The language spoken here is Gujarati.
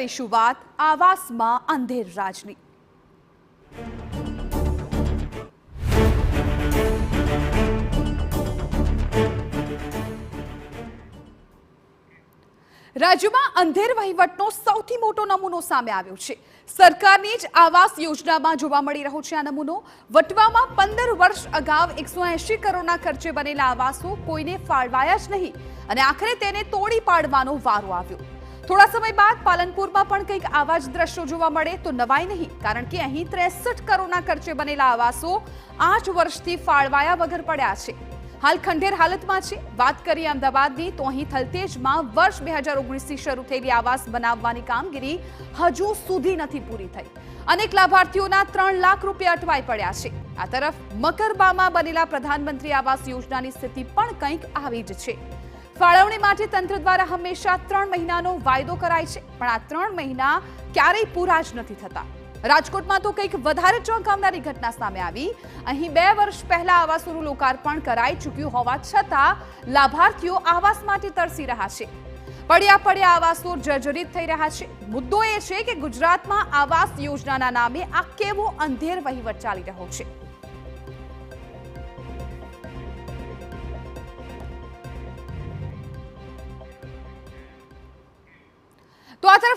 કરીશું વાત આવાસમાં અંધેર રાજની। રાજ્યમાં અંધેર વહીવટનો સૌથી મોટો નમૂનો સામે આવ્યો છે। સરકારની જ આવાસ યોજનામાં જોવા મળી રહ્યો છે આ નમૂનો। વટવામાં 15 વર્ષ અગાઉ 180 કરોડના ખર્ચે બનેલા આવાસો કોઈને ફાળવાયા જ નહીં અને આખરે તેને તોડી પાડવાનો વારો આવ્યો। થોડા સમય બાદ પાલનપુરમાં પણ કંઈક આવા જ દ્રશ્યો જોવા મળે તો નવાઈ નહીં, કારણ કે અહીં 63 કરોડના ખર્ચે બનેલા આવાસો 8 વર્ષથી ફાળવાયા વગર પડ્યા છે। હાલ ખંડેર હાલતમાં છે। વાત કરીએ અમદાવાદની તો અહીં થલતેજમાં વર્ષ 2019થી શરૂ થયેલી આવાસ બનાવવાની કામગીરી હજુ સુધી નથી પૂરી થઈ। અનેક લાભાર્થીઓના 3 લાખ રૂપિયા અટવાઈ પડ્યા છે। આ તરફ મકરબામાં બનેલા પ્રધાનમંત્રી આવાસ યોજનાની સ્થિતિ પણ કંઈક આવી જ છે। ફાળવણી માટે તંત્ર દ્વારા હંમેશા 3 મહિનાનો વાયદો કરાય છે, પણ આ 3 મહિના ક્યારેય પૂરા જ નથી થતા। રાજકોટમાં તો કંઈક વધારે ચોંકાવનારી ઘટના સામે આવી। અહીં 2 વર્ષ પહેલા આવાસોનું લોકાર્પણ કરાઈ ચૂક્યું હોવા છતાં લાભાર્થીઓ આવાસ માટે તરસી રહ્યા છે। પડ્યા આવાસો જર્જરિત થઈ રહ્યા છે। મુદ્દો એ છે કે ગુજરાતમાં આવાસ યોજનાના નામે આ કેવો અંધેર વહીવટ ચાલી રહ્યો છે। તો આ તરફ